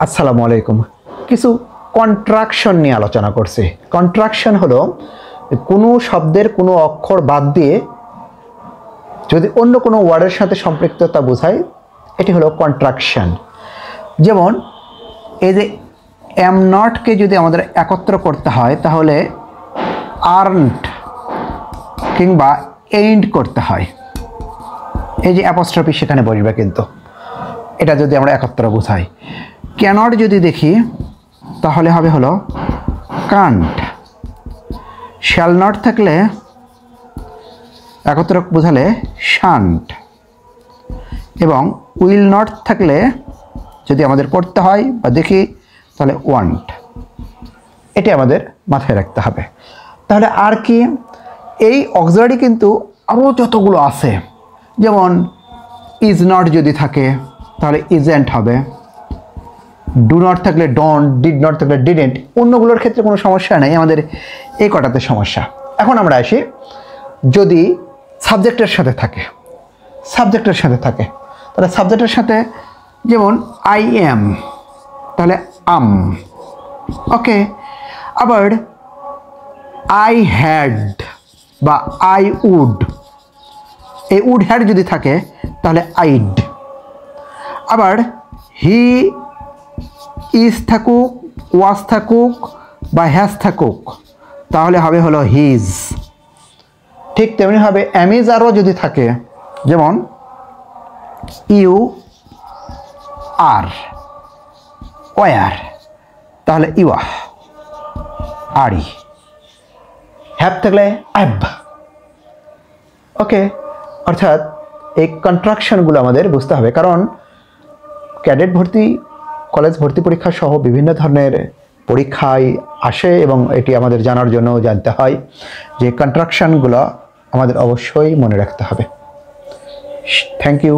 আসসালামু আলাইকুম। কিছু কন্ট্রাকশন নিয়ে আলোচনা করছি। কন্ট্রাকশন হলো কোনো শব্দের কোনো অক্ষর বাদ দিয়ে যদি অন্য কোনো ওয়ার্ডের সাথে সম্পৃক্ততা বোঝায়, এটি হলো কন্ট্রাকশন। যেমন এই যে এম নটকে যদি আমাদের একত্র করতে হয় তাহলে আর্নড কিংবা এইন্ড করতে হয়। এই যে অ্যাপোস্ট্রফি সেখানে বসবে, কিন্তু এটা যদি আমরা একত্র বোঝাই। ক্যানট যদি দেখি তাহলে হবে হলো কান্ট। শ্যাল নট থাকলে একত্র বোঝালে শান্ট, এবং উইল নট থাকলে যদি আমাদের পড়তে হয় বা দেখি তাহলে ওয়ান্ট। এটি আমাদের মাথায় রাখতে হবে। তাহলে আর কি, এই অক্সিলারি কিন্তু আরও যতগুলো আছে, যেমন ইজ নট যদি থাকে তাহলে ইজেন্ট হবে, ডু নট থাকলে ডন্ট, ডিড নট থাকলে ডিডেন্ট। অন্যগুলোর ক্ষেত্রে কোনো সমস্যা নেই, আমাদের এই কটাতে সমস্যা। এখন আমরা আসি, যদি সাবজেক্টের সাথে থাকে, তাহলে সাবজেক্টের সাথে যেমন আই এম তাহলে আম, ওকে। আবার আই হ্যাড বা আই উড, এই উড হ্যাড যদি থাকে তাহলে আইড। আবার হি ইজ থাকুক, ওয়াজ থাকুক বা হ্যাজ থাকুক তাহলে হবে হলো হিজ। ঠিক তেমনিভাবে অ্যামিজ আরও যদি থাকে, যেমন ইউ আর ওয়ার তাহলে ইউয়া আরি। হ্যাভ থাকলে অ্যাব, ওকে। অর্থাৎ এই কন্ট্রাকশনগুলো আমাদের বুঝতে হবে, কারণ ক্যাডেট ভর্তি, কলেজ ভর্তি পরীক্ষা সহ বিভিন্ন ধরনের পরীক্ষায় আসে এবং এটি আমাদের জানার জন্য জানতে হয় যে কন্ট্রাকশনগুলো আমাদের অবশ্যই মনে রাখতে হবে। Thank you.